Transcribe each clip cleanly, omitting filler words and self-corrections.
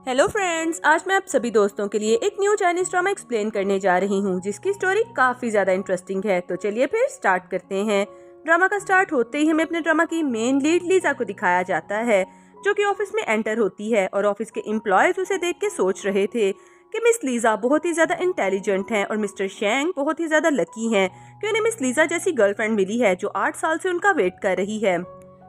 Hello friends, आज मैं आप सभी दोस्तों के लिए एक न्यू चाइनीज ड्रामा एक्सप्लेन करने जा रही हूँ जिसकी स्टोरी काफी ज्यादा इंटरेस्टिंग है। तो चलिए फिर स्टार्ट करते हैं। ड्रामा का स्टार्ट होते ही हमें अपने ड्रामा की मेन लीड लीजा को दिखाया जाता है, जो कि ऑफिस में एंटर होती है और ऑफिस के एम्प्लॉयज उसे देख के सोच रहे थे कि मिस लीजा बहुत ही ज्यादा इंटेलिजेंट हैं और मिस्टर शेंग बहुत ही ज्यादा लकी हैं कि उन्हें मिस लीजा जैसी गर्लफ्रेंड मिली है जो 8 साल से उनका वेट कर रही है।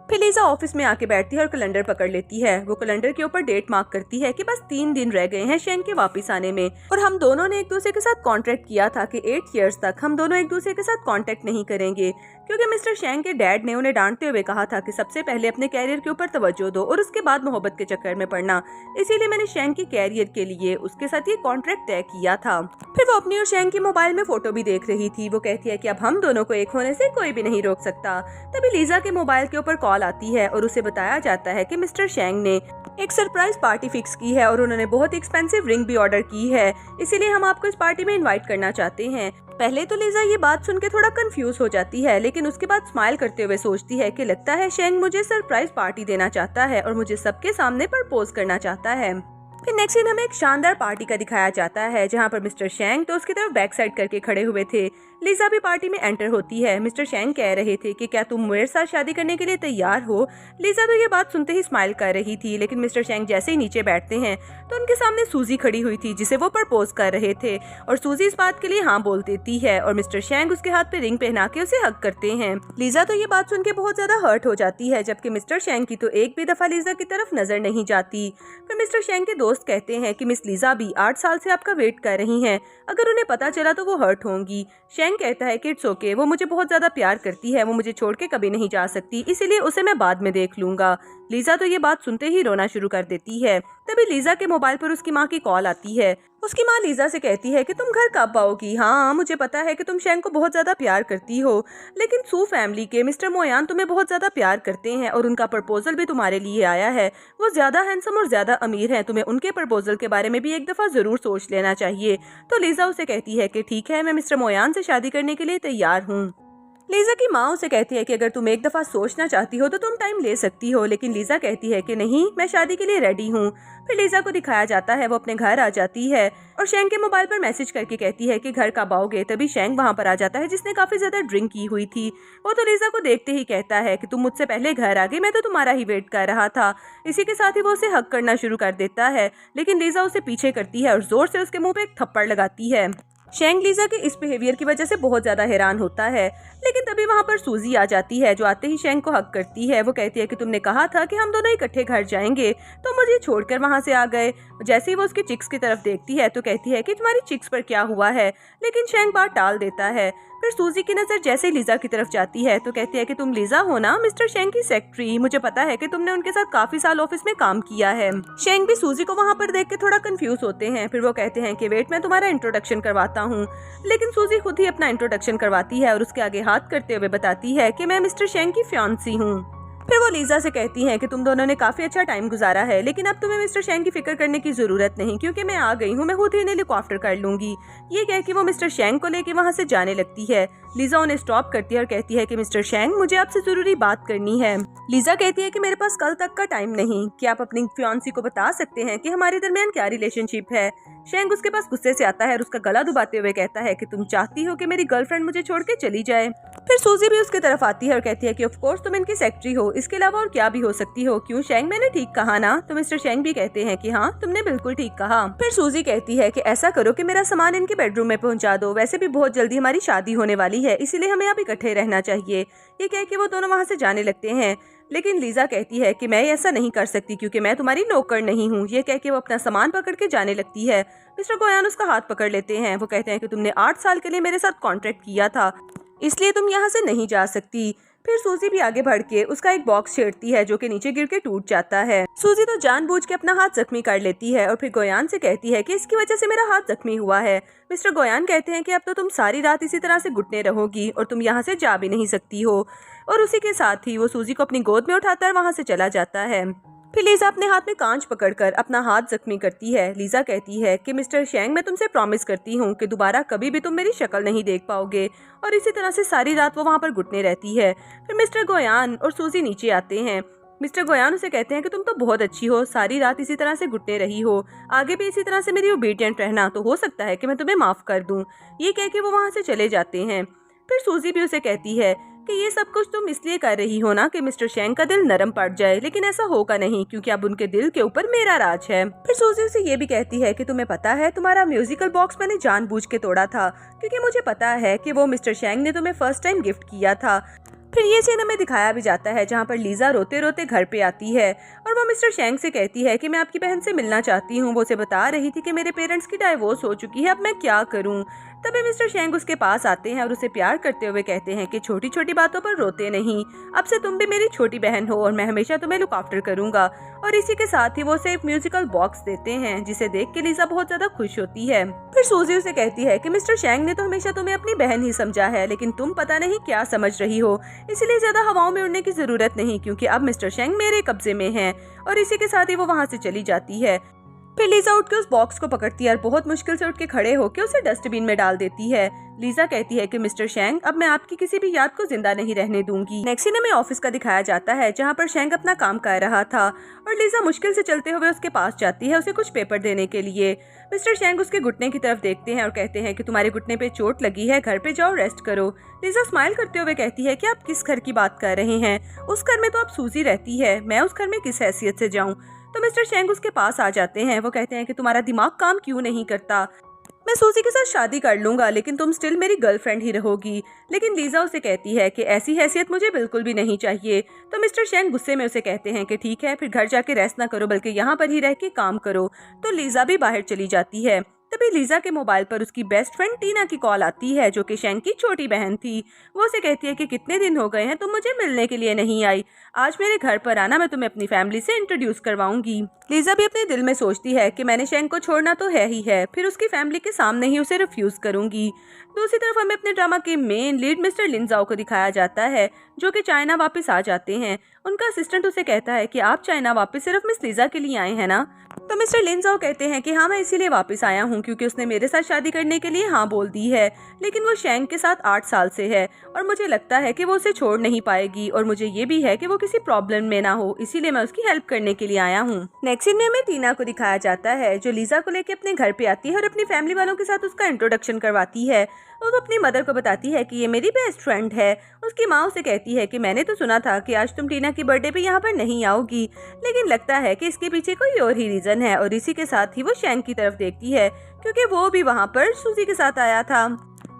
फिर लीजा ऑफिस में आके बैठती है और कैलेंडर पकड़ लेती है। वो कैलेंडर के ऊपर डेट मार्क करती है कि बस 3 दिन रह गए हैं शेंग के वापस आने में और हम दोनों ने एक दूसरे के साथ कॉन्ट्रैक्ट किया था कि 8 इयर्स तक हम दोनों एक दूसरे के साथ कांटेक्ट नहीं करेंगे, क्योंकि मिस्टर शेंग के डैड ने उन्हें डांटते हुए कहा था कि सबसे पहले अपने कैरियर के ऊपर तवज्जो दो और उसके बाद मोहब्बत के चक्कर में पड़ना। इसीलिए मैंने शेंग के कैरियर के लिए उसके साथ ये कॉन्ट्रैक्ट तय किया था। फिर वो अपनी और शेंग की मोबाइल में फोटो भी देख रही थी। वो कहती है कि अब हम दोनों को एक होने से कोई भी नहीं रोक सकता। तभी लीजा के मोबाइल के ऊपर कॉल आती है और उसे बताया जाता है कि मिस्टर शेंग ने एक सरप्राइज पार्टी फिक्स की है और उन्होंने बहुत एक्सपेंसिव रिंग भी ऑर्डर की है, इसीलिए हम आपको इस पार्टी में इनवाइट करना चाहते हैं। पहले तो लीजा ये बात सुन के थोड़ा कंफ्यूज हो जाती है, लेकिन उसके बाद स्माइल करते हुए सोचती है कि लगता है शेंग मुझे सरप्राइज पार्टी देना चाहता है और मुझे सबके सामने प्रपोज करना चाहता है। फिर नेक्स्ट सीन हमें एक शानदार पार्टी का दिखाया जाता है जहाँ पर मिस्टर शेंग तो उसकी तरफ बैक साइड करके खड़े हुए थे। लीजा भी पार्टी में एंटर होती है। मिस्टर शेंग कह रहे थे कि क्या तुम मेरे साथ शादी करने के लिए तैयार हो। लीजा तो ये बात सुनते ही स्माइल कर रही थी, लेकिन मिस्टर शेंग जैसे ही नीचे बैठते हैं तो उनके सामने सूजी खड़ी हुई थी जिसे वो प्रपोज कर रहे थे और सूजी इस बात के लिए हाँ बोल देती है और मिस्टर शेंग उसके हाथ पे रिंग पहना के उसे हग करते हैं। लीजा तो ये बात सुन के बहुत ज्यादा हर्ट हो जाती है, जबकि मिस्टर शेंग की तो एक भी दफा लीजा की तरफ नजर नहीं जाती। फिर मिस्टर शेंग के दोस्त कहते हैं कि मिस लीजा भी 8 साल से आपका वेट कर रही हैं, अगर उन्हें पता चला तो वो हर्ट होंगी। शेंग कहता है कि इट्स ओके, वो मुझे बहुत ज्यादा प्यार करती है, वो मुझे छोड़ के कभी नहीं जा सकती, इसीलिए उसे मैं बाद में देख लूंगा। लीजा तो ये बात सुनते ही रोना शुरू कर देती है। तभी लीजा के मोबाइल पर उसकी माँ की कॉल आती है। उसकी माँ लीजा से कहती है कि तुम घर कब आओगी। हाँ, मुझे पता है कि तुम शेंग को बहुत ज्यादा प्यार करती हो, लेकिन सू फैमिली के मिस्टर मोयान तुम्हें बहुत ज्यादा प्यार करते हैं और उनका प्रपोजल भी तुम्हारे लिए आया है। वो ज्यादा हैंडसम और ज्यादा अमीर हैं, तुम्हें उनके प्रपोजल के बारे में भी एक दफा जरूर सोच लेना चाहिए। तो लीजा उसे कहती है कि ठीक है, मैं मिस्टर मोयान से शादी करने के लिए तैयार हूँ। लीजा की माँ उसे कहती है कि अगर तुम एक दफा सोचना चाहती हो तो तुम टाइम ले सकती हो, लेकिन लीजा कहती है कि नहीं, मैं शादी के लिए रेडी हूँ। फिर लीजा को दिखाया जाता है वो अपने घर आ जाती है और शेंग के मोबाइल पर मैसेज करके कहती है कि घर कब आओगे। तभी शेंग वहाँ पर आ जाता है जिसने काफी ज्यादा ड्रिंक की हुई थी। वो तो लीजा को देखते ही कहता है कि तुम मुझसे पहले घर आ गई, मैं तो तुम्हारा ही वेट कर रहा था। इसी के साथ ही वो उसे हक करना शुरू कर देता है, लेकिन लीजा उसे पीछे करती है और जोर से उसके मुंह पे एक थप्पड़ लगाती है। शेंग लीजा के इस बिहेवियर की वजह से बहुत ज्यादा हैरान होता है, लेकिन तभी वहाँ पर सूजी आ जाती है जो आते ही शेंग को हक करती है। वो कहती है कि तुमने कहा था कि हम दोनों इकट्ठे घर जाएंगे, तो मुझे छोड़कर वहाँ से आ गए। जैसे ही वो उसके चिक्स की तरफ देखती है तो कहती है कि तुम्हारी चिक्स पर क्या हुआ है, लेकिन शेंग बात टाल देता है। फिर सूजी की नजर जैसे ही लीजा की तरफ जाती है तो कहती है कि तुम लीजा हो ना, मिस्टर शेंग की सेक्रेटरी, मुझे पता है कि तुमने उनके साथ काफी साल ऑफिस में काम किया है। शेंग भी सूजी को वहाँ पर देख के थोड़ा कंफ्यूज होते हैं। फिर वो कहते हैं कि वेट, मैं तुम्हारा इंट्रोडक्शन करवाता हूँ, लेकिन सूजी खुद ही अपना इंट्रोडक्शन करवाती है और उसके आगे हाथ करते हुए बताती है कि मैं मिस्टर शेंग की फियांसी हूँ। फिर वो लीजा से कहती हैं कि तुम दोनों ने काफी अच्छा टाइम गुजारा है, लेकिन अब तुम्हें मिस्टर शेंग की फिक्र करने की जरूरत नहीं, क्योंकि मैं आ गई हूँ, मैं खुद ही इन्हें लुक आफ्टर कर लूंगी। ये कह के वो मिस्टर शेंग को लेके वहाँ से जाने लगती है। लीजा उन्हें स्टॉप करती है और कहती है कि मिस्टर शेंग, मुझे आपसे जरूरी बात करनी है। लीजा कहती है कि मेरे पास कल तक का टाइम नहीं, क्या आप अपनी फियांसी को बता सकते हैं कि हमारे दरमियान क्या रिलेशनशिप है। शेंग उसके पास गुस्से से आता है और उसका गला दबाते हुए कहता है कि तुम चाहती हो कि मेरी गर्लफ्रेंड मुझे छोड़ के चली जाए। फिर सूजी भी उसके तरफ आती है और कहती है कि ऑफ कोर्स तुम इनकी सेक्रेटरी हो, इसके अलावा और क्या भी हो सकती हो। क्यों शेंग, मैंने ठीक कहा ना। तो मिस्टर शेंग भी कहते हैं कि हाँ, तुमने बिल्कुल ठीक कहा। फिर सूजी कहती है कि ऐसा करो कि मेरा सामान इनके बेडरूम में पहुंचा दो, वैसे भी बहुत जल्दी हमारी शादी होने वाली है, इसीलिए हमें अब इकट्ठे रहना चाहिए। ये कह के वो दोनों वहाँ से जाने लगते हैं, लेकिन लीजा कहती है कि मैं ऐसा नहीं कर सकती क्योंकि मैं तुम्हारी नौकर नहीं हूँ। ये कह के वो अपना सामान पकड़ के जाने लगती है। मिस्टर गोयान उसका हाथ पकड़ लेते हैं। वो कहते हैं कि तुमने 8 साल के लिए मेरे साथ कॉन्ट्रैक्ट किया था, इसलिए तुम यहाँ से नहीं जा सकती। फिर सूजी भी आगे बढ़ के उसका एक बॉक्स छेड़ती है जो कि नीचे गिर के टूट जाता है। सूजी तो जानबूझ के अपना हाथ जख्मी कर लेती है और फिर गोयान से कहती है कि इसकी वजह से मेरा हाथ जख्मी हुआ है। मिस्टर गोयान कहते हैं कि अब तो तुम सारी रात इसी तरह से घुटने रहोगी और तुम यहाँ से जा भी नहीं सकती हो। और उसी के साथ ही वो सूजी को अपनी गोद में उठाकर वहाँ से चला जाता है। फिर लीजा अपने हाथ में कांच पकड़कर अपना हाथ जख्मी करती है। लीजा कहती है कि मिस्टर शेंग, मैं तुमसे प्रॉमिस करती हूँ कि दोबारा कभी भी तुम मेरी शक्ल नहीं देख पाओगे। और इसी तरह से सारी रात वो वहाँ पर घुटने रहती है। फिर मिस्टर गोयान और सूजी नीचे आते हैं। मिस्टर गोयान उसे कहते हैं कि तुम तो बहुत अच्छी हो, सारी रात इसी तरह से घुटने रही हो, आगे भी इसी तरह से मेरी ओबीडियंट रहना, तो हो सकता है कि मैं तुम्हें माफ कर दूं। ये कह के वो वहाँ से चले जाते हैं। फिर सूजी भी उसे कहती है कि ये सब कुछ तुम इसलिए कर रही हो ना कि मिस्टर शेंग का दिल नरम पड़ जाए, लेकिन ऐसा होगा नहीं क्योंकि अब उनके दिल के ऊपर मेरा राज है। फिर सूजी उसे ये भी कहती है कि तुम्हें पता है तुम्हारा म्यूजिकल बॉक्स मैंने जानबूझ के तोड़ा था, क्योंकि मुझे पता है कि वो मिस्टर शेंग ने तुम्हें फर्स्ट टाइम गिफ्ट किया था। फिर ये सीन हमें दिखाया भी जाता है जहाँ पर लीजा रोते रोते घर पे आती है और वो मिस्टर शेंग से कहती है कि मैं आपकी बहन से मिलना चाहती हूँ। वो उसे बता रही थी कि मेरे पेरेंट्स की डाइवोर्स हो चुकी है, अब मैं क्या करूँ। तभी मिस्टर शेंग उसके पास आते हैं और उसे प्यार करते हुए कहते हैं कि छोटी छोटी बातों पर रोते नहीं, अब से तुम भी मेरी छोटी बहन हो और मैं हमेशा तुम्हें लुक आफ्टर करूंगा। और इसी के साथ ही वो उसे एक म्यूजिकल बॉक्स देते हैं जिसे देख के लीजा बहुत ज्यादा खुश होती है। फिर सूजी उसे कहती है कि मिस्टर शेंग ने तो हमेशा तुम्हें अपनी बहन ही समझा है, लेकिन तुम पता नहीं क्या समझ रही हो, इसलिए ज्यादा हवाओं में उड़ने की जरूरत नहीं क्योंकि अब मिस्टर शेंग मेरे कब्जे में है। और इसी के साथ ही वो वहाँ से चली जाती है। फिर लीजा उठ के उस बॉक्स को पकड़ती है और बहुत मुश्किल से उठ के खड़े होकर उसे डस्टबिन में डाल देती है। लीजा कहती है कि मिस्टर शेंग, अब मैं आपकी किसी भी याद को जिंदा नहीं रहने दूंगी। नेक्स्ट सीन में ऑफिस का दिखाया जाता है जहाँ पर शेंग अपना काम कर रहा था और लीजा मुश्किल से चलते हुए उसके पास जाती है उसे कुछ पेपर देने के लिए। मिस्टर शेंग उसके घुटने की तरफ देखते हैं और कहते हैं कि तुम्हारे घुटने पे चोट लगी है, घर पे जाओ रेस्ट करो। लीजा स्माइल करते हुए कहती है कि आप किस घर की बात कर रहे हैं, उस घर में तो अब सूजी रहती है, मैं उस घर में किस हैसियत से जाऊँ। तो मिस्टर शेंग उसके पास आ जाते हैं। वो कहते हैं कि तुम्हारा दिमाग काम क्यों नहीं करता, मैं सूजी के साथ शादी कर लूंगा लेकिन तुम स्टिल मेरी गर्लफ्रेंड ही रहोगी। लेकिन लीजा उसे कहती है कि ऐसी हैसियत मुझे बिल्कुल भी नहीं चाहिए। तो मिस्टर शेंग गुस्से में उसे कहते हैं कि ठीक है, फिर घर जाके रेस्ट ना करो बल्कि यहाँ पर ही रह के काम करो। तो लीजा भी बाहर चली जाती है। तभी लीजा के मोबाइल पर उसकी बेस्ट फ्रेंड टीना की कॉल आती है जो कि शेंग की छोटी बहन थी। वो उसे कहती है कि कितने दिन हो गए हैं तुम मुझे मिलने के लिए नहीं आई, आज मेरे घर पर आना, मैं तुम्हें अपनी फैमिली से इंट्रोड्यूस करवाऊंगी। लीजा भी अपने दिल में सोचती है कि मैंने शेंग को छोड़ना तो है ही है, फिर उसकी फैमिली के सामने ही उसे रिफ्यूज करूंगी। दूसरी तरफ हमें अपने ड्रामा के मेन लीड मिस्टर लिनजाओ को दिखाया जाता है जो कि चाइना वापस आ जाते हैं। उनका असिस्टेंट उसे कहता है कि आप चाइना वापस सिर्फ मिस लीजा के लिए आए हैं ना। तो मिस्टर लिनजाओ कहते हैं कि हाँ, मैं इसीलिए वापस आया हूँ क्योंकि उसने मेरे साथ शादी करने के लिए हाँ बोल दी है, लेकिन वो शेंग के साथ 8 साल से है और मुझे लगता है कि वो उसे छोड़ नहीं पाएगी और मुझे ये भी है कि वो किसी प्रॉब्लम में ना हो, इसीलिए मैं उसकी हेल्प करने के लिए आया हूँ। नेक्स्ट सीन में हमें टीना को दिखाया जाता है जो लीजा को लेकर अपने घर पे आती है और अपनी फैमिली वालों के साथ उसका इंट्रोडक्शन करवाती है और वो अपनी मदर को बताती है कि ये मेरी बेस्ट फ्रेंड है। उसकी माँ उसे कहती है कि मैंने तो सुना था कि आज तुम टीना की बर्थडे पे यहाँ पर नहीं आओगी, लेकिन लगता है कि इसके पीछे कोई और ही रीजन है। और इसी के साथ ही वो शेंग की तरफ देखती है क्योंकि वो भी वहाँ पर सूजी के साथ आया था।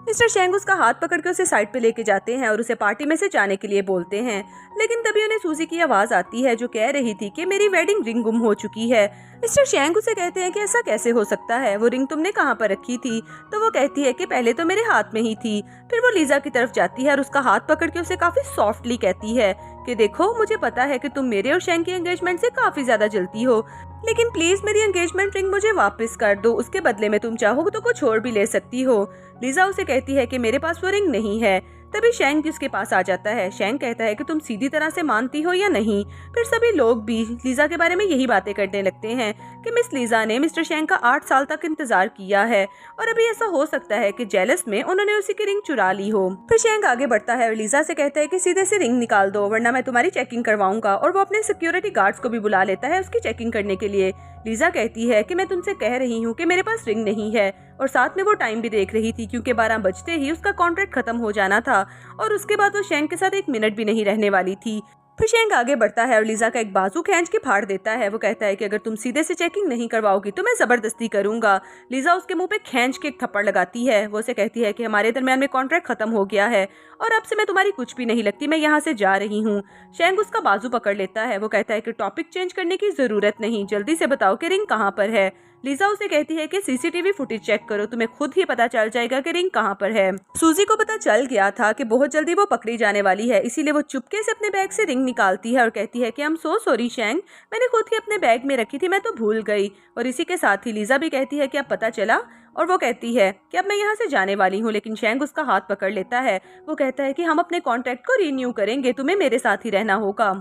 मिस्टर शेंग उसका हाथ पकड़ के उसे साइड पे लेके जाते हैं और उसे पार्टी में से जाने के लिए बोलते हैं, लेकिन तभी उन्हें सूजी की आवाज आती है जो कह रही थी कि मेरी वेडिंग रिंग गुम हो चुकी है। मिस्टर शेंग उसे कहते हैं कि ऐसा कैसे हो सकता है, वो रिंग तुमने कहाँ पर रखी थी। तो वो कहती है कि पहले तो मेरे हाथ में ही थी। फिर वो लीजा की तरफ जाती है और उसका हाथ पकड़ के उसे काफी सॉफ्टली कहती है कि देखो, मुझे पता है कि तुम मेरे और शेंग की एंगेजमेंट से काफी ज्यादा जलती हो, लेकिन प्लीज मेरी एंगेजमेंट रिंग मुझे वापस कर दो, उसके बदले में तुम चाहो तो कुछ और भी ले सकती हो। लीजा उसे कहती है कि मेरे पास वो रिंग नहीं है। तभी शेंग भी उसके पास आ जाता है। शेंग कहता है कि तुम सीधी तरह से मानती हो या नहीं। फिर सभी लोग भी लीजा के बारे में यही बातें करने लगते हैं कि मिस लीजा ने मिस्टर शेंग का 8 साल तक इंतजार किया है और अभी ऐसा हो सकता है कि जेलस में उन्होंने उसी की रिंग चुरा ली हो। फिर शेंग आगे बढ़ता है और लीजा से कहता है कि सीधे से रिंग निकाल दो वरना मैं तुम्हारी चेकिंग करवाऊंगा, और वो अपने सिक्योरिटी गार्ड्स को भी बुला लेता है उसकी चेकिंग करने के लिए। लीजा कहती है कि मैं तुमसे कह रही हूँ कि मेरे पास रिंग नहीं है, और साथ में वो टाइम भी देख रही थी क्योंकि 12 बजते ही उसका कॉन्ट्रैक्ट खत्म हो जाना था और उसके बाद वो शेंग के साथ 1 मिनट भी नहीं रहने वाली थी। फिर शेंग आगे बढ़ता है और लीजा का एक बाजू खींच के फाड़ देता है। वो कहता है कि अगर तुम सीधे से चेकिंग नहीं करवाओगी तो मैं जबरदस्ती करूंगा। लीजा उसके मुंह पे खींच के एक थप्पड़ लगाती है। वो उसे कहती है कि हमारे दरमियान में कॉन्ट्रैक्ट खत्म हो गया है और अब से मैं तुम्हारी कुछ भी नहीं लगती, मैं यहाँ से जा रही हूँ। शेंग उसका बाजू पकड़ लेता है। वो कहता है कि टॉपिक चेंज करने की जरूरत नहीं, जल्दी से बताओ कि रिंग कहाँ पर है। लीजा उसे कहती है कि सीसीटीवी फुटेज चेक करो, तुम्हें खुद ही पता चल जाएगा कि रिंग कहाँ पर है। सूजी को पता चल गया था कि बहुत जल्दी वो पकड़ी जाने वाली है, इसीलिए वो चुपके से अपने बैग से रिंग निकालती है और कहती है कि आई एम सो सॉरी शेंग, मैंने खुद ही अपने बैग में रखी थी, मैं तो भूल गई। और इसी के साथ ही लीजा भी कहती है कि अब पता चला, और वो कहती है कि अब मैं यहाँ से जाने वाली हूँ, लेकिन शेंग उसका हाथ पकड़ लेता है। वो कहता है कि हम अपने कॉन्ट्रैक्ट को रिन्यू करेंगे, तुम्हें मेरे साथ ही रहना होगा।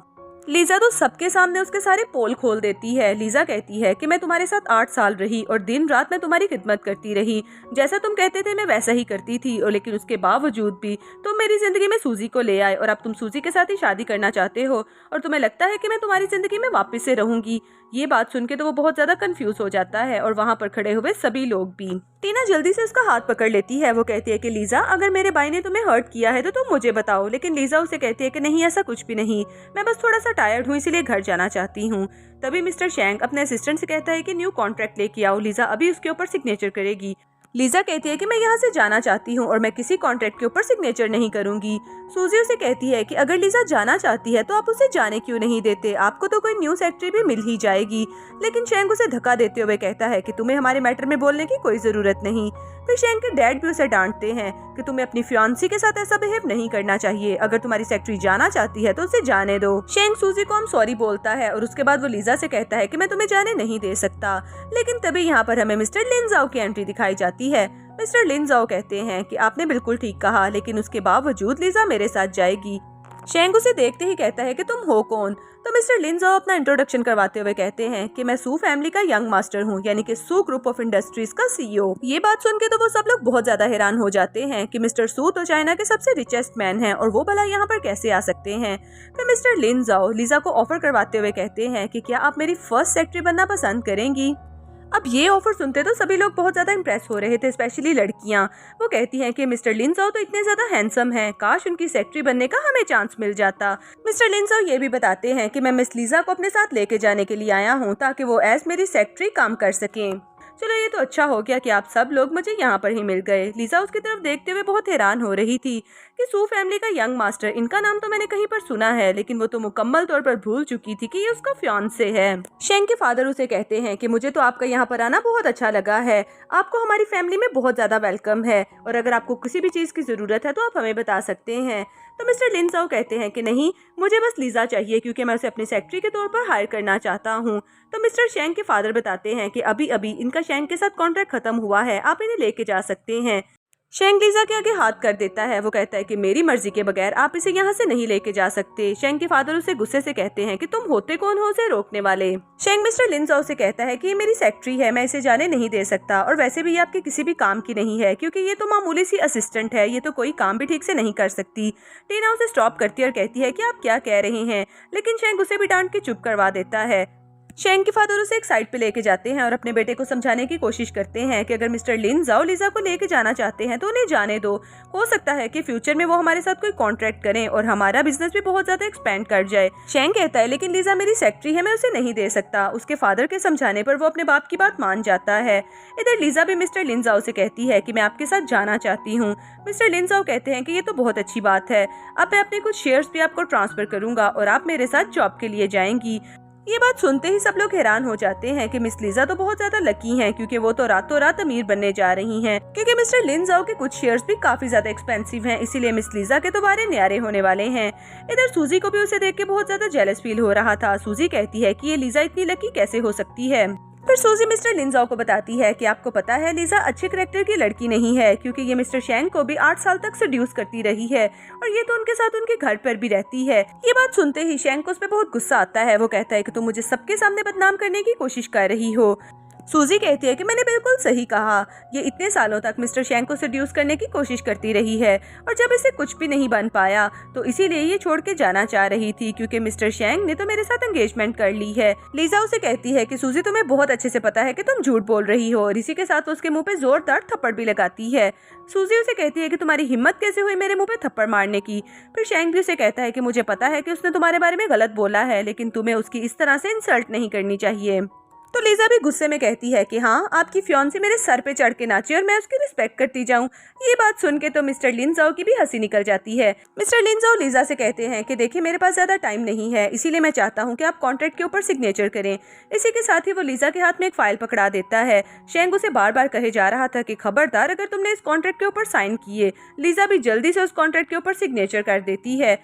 लीजा तो सबके सामने उसके सारे पोल खोल देती है। लीजा कहती है कि मैं तुम्हारे साथ 8 साल रही और दिन रात मैं तुम्हारी खिदमत करती रही, जैसा तुम कहते थे मैं वैसा ही करती थी, और लेकिन उसके बावजूद भी तुम मेरी जिंदगी में सूजी को ले आए और अब तुम सूजी के साथ ही शादी करना चाहते हो और तुम्हें लगता है कि मैं तुम्हारी जिंदगी में वापस से रहूंगी। ये बात सुन के तो वो बहुत ज्यादा कंफ्यूज हो जाता है और वहाँ पर खड़े हुए सभी लोग भी। टीना जल्दी से उसका हाथ पकड़ लेती है। वो कहती है कि लीजा, अगर मेरे भाई ने तुम्हें हर्ट किया है तो तुम मुझे बताओ, लेकिन लीजा उसे कहती है कि नहीं, ऐसा कुछ भी नहीं, मैं बस थोड़ा सा टायर्ड हूँ इसलिए घर जाना चाहती हूँ। तभी मिस्टर शैंक अपने असिस्टेंट से कहता है कि न्यू कॉन्ट्रैक्ट लेके आओ, लीजा अभी उसके ऊपर सिग्नेचर करेगी। लीजा कहती है कि मैं यहाँ से जाना चाहती हूँ और मैं किसी कॉन्ट्रैक्ट के ऊपर सिग्नेचर नहीं करूंगी। सूजी उसे कहती है कि अगर लीजा जाना चाहती है तो आप उसे जाने क्यों नहीं देते, आपको तो कोई न्यू सेक्रेटरी भी मिल ही जाएगी। लेकिन शैंक उसे धक्का देते हुए कहता है कि तुम्हें हमारे मैटर में बोलने की कोई जरूरत नहीं। फिर शैंक के डैड भी उसे डांटते हैं कि तुम्हें अपनी फियांसी के साथ ऐसा बिहेव नहीं करना चाहिए, अगर तुम्हारी सेक्रेटरी जाना चाहती है तो उसे जाने दो। शैंक सूजी को हम सॉरी बोलता है और उसके बाद वो लीजा से कहता है कि मैं तुम्हें जाने नहीं दे सकता। लेकिन तभी यहाँ पर हमें मिस्टर लिनजाओ की एंट्री दिखाई जाती है। मिस्टर लिनजाओ कहते हैं कि आपने बिल्कुल ठीक कहा, लेकिन उसके बावजूद लीजा मेरे साथ जाएगी। शैंक उसे देखते ही कहता है कि तुम हो कौन। तो मिस्टर लिनजाओ अपना इंट्रोडक्शन करवाते हुए कहते हैं कि मैं सू फैमिली का यंग मास्टर हूँ, यानी कि सू ग्रुप ऑफ इंडस्ट्रीज का सीईओ। ये बात सुन के तो वो सब लोग बहुत ज्यादा हैरान हो जाते हैं कि मिस्टर सू तो चाइना के सबसे रिचेस्ट मैन हैं और वो भला यहाँ पर कैसे आ सकते हैं। फिर मिस्टर लिनजाओ लीजा को ऑफर करवाते हुए कहते हैं कि क्या आप मेरी फर्स्ट सेक्रेटरी बनना पसंद करेंगी। अब ये ऑफर सुनते तो सभी लोग बहुत ज्यादा इम्प्रेस हो रहे थे, स्पेशली लड़कियां। वो कहती हैं कि मिस्टर लिनजाओ तो इतने ज्यादा हैंडसम हैं, काश उनकी सेक्रेटरी बनने का हमें चांस मिल जाता। मिस्टर लिनजाओ ये भी बताते हैं कि मैं मिस लीजा को अपने साथ लेके जाने के लिए आया हूँ ताकि वो एज मेरी सेक्रेटरी काम कर सकें। चलो ये तो अच्छा हो गया कि आप सब लोग मुझे यहाँ पर ही मिल गए। लीजा उसकी तरफ देखते हुए बहुत हैरान हो रही थी कि सू फैमिली का यंग मास्टर, इनका नाम तो मैंने कहीं पर सुना है, लेकिन वो तो मुकम्मल तौर पर भूल चुकी थी कि ये उसका फियांसे है। शैंक के फादर उसे कहते हैं कि मुझे तो आपका यहाँ पर आना बहुत अच्छा लगा है, आपको हमारी फैमिली में बहुत ज्यादा वेलकम है और अगर आपको किसी भी चीज की जरूरत है तो आप हमें बता सकते हैं। तो मिस्टर लिनजाओ कहते हैं कि नहीं, मुझे बस लीजा चाहिए क्योंकि मैं उसे अपनी सेक्रेटरी के तौर पर हायर करना चाहता हूँ। तो मिस्टर शैंक के फादर बताते हैं कि अभी अभी इनका शैंक के साथ कॉन्ट्रैक्ट खत्म हुआ है, आप इन्हें लेके जा सकते हैं। शैंक लीजा के आगे हाथ कर देता है। वो कहता है कि मेरी मर्जी के बगैर आप इसे यहाँ से नहीं लेके जा सकते। शैंक के फादर उसे गुस्से से कहते हैं कि तुम होते कौन हो उसे रोकने वाले। शैंक मिस्टर लिनजाओ से कहता है कि ये मेरी सेक्रेटरी है, मैं इसे जाने नहीं दे सकता और वैसे भी ये आपके किसी भी काम की नहीं है क्योंकि ये तो मामूली सी असिस्टेंट है, ये तो कोई काम भी ठीक से नहीं कर सकती। टीना उसे स्टॉप करती है और कहती है कि आप क्या कह रहे हैं, लेकिन शैंक उसे भी डांट के चुप करवा देता है। शैंक के फादर उसे एक साइड पे लेके जाते हैं और अपने बेटे को समझाने की कोशिश करते हैं कि अगर मिस्टर लिनजाओ लीजा को लेके जाना चाहते हैं तो उन्हें जाने दो, हो सकता है कि फ्यूचर में वो हमारे साथ कोई कॉन्ट्रैक्ट करें और हमारा बिजनेस भी बहुत ज्यादा एक्सपेंड कर जाए। शैंक कहता है लेकिन लीजा मेरी सेक्रेटरी है, मैं उसे नहीं दे सकता। उसके फादर के समझाने पर वो अपने बाप की बात मान जाता है। इधर लीजा भी मिस्टर लिनजाओ से कहती है कि मैं आपके साथ जाना चाहती हूँ। मिस्टर लिनजाओ कहते हैं कि ये तो बहुत अच्छी बात है, अब मैं अपने कुछ शेयर्स भी आपको ट्रांसफर करूंगा और आप मेरे साथ जॉब के लिए जाएंगी। ये बात सुनते ही सब लोग हैरान हो जाते हैं कि मिस लीजा तो बहुत ज्यादा लकी हैं क्योंकि वो तो रातों रात अमीर बनने जा रही हैं, क्योंकि मिस्टर लिनजाओ के कुछ शेयर्स भी काफी ज्यादा एक्सपेंसिव हैं, इसीलिए मिस लीजा के तो बारे न्यारे होने वाले हैं। इधर सूजी को भी उसे देख के बहुत ज्यादा जेलस फील हो रहा था। सूजी कहती है कि ये लीजा इतनी लकी कैसे हो सकती है। फिर सूजी मिस्टर लिनजाओ को बताती है कि आपको पता है लीजा अच्छे कैरेक्टर की लड़की नहीं है क्योंकि ये मिस्टर शैंक को भी 8 साल तक सेड्यूस करती रही है और ये तो उनके साथ उनके घर पर भी रहती है। ये बात सुनते ही शैंक को उस पर बहुत गुस्सा आता है। वो कहता है कि तुम मुझे सबके सामने बदनाम करने की कोशिश कर रही हो। सूजी कहती है कि मैंने बिल्कुल सही कहा, ये इतने सालों तक मिस्टर शैंक को सेड्यूस करने की कोशिश करती रही है और जब इसे कुछ भी नहीं बन पाया तो इसीलिए ये छोड़ के जाना चाह रही थी क्योंकि मिस्टर शैंक ने तो मेरे साथ एंगेजमेंट कर ली है। लीजा उसे कहती है कि सूजी तुम्हें बहुत अच्छे से पता है कि तुम झूठ बोल रही हो और इसी के साथ उसके मुंह पे जोरदार थप्पड़ भी लगाती है। सूजी उसे कहती है कि तुम्हारी हिम्मत कैसे हुई मेरे मुंह पे थप्पड़ मारने की। फिर शैंक भी उसे कहता है कि मुझे पता है कि उसने तुम्हारे बारे में गलत बोला है, लेकिन तुम्हें उसकी इस तरह से इंसल्ट नहीं करनी चाहिए। तो लीजा भी गुस्से में कहती है कि हाँ, आपकी फियांसी मेरे सर पे चढ़ के नाचे और मैं उसकी रिस्पेक्ट करती जाऊं। ये बात सुन के तो मिस्टर लिनजाओ की भी हंसी निकल जाती है। मिस्टर लिनजाओ लीजा से कहते हैं कि देखिए मेरे पास ज्यादा टाइम नहीं है, इसीलिए मैं चाहता हूं कि आप कॉन्ट्रैक्ट के ऊपर सिग्नेचर करें। इसी के साथ ही वो लीजा के हाथ में एक फाइल पकड़ा देता है। शैंक उसे बार बार कहे जा रहा था कि खबरदार अगर तुमने इस कॉन्ट्रैक्ट के ऊपर साइन किए। लीजा भी जल्दी से उस कॉन्ट्रैक्ट के ऊपर सिग्नेचर कर देती है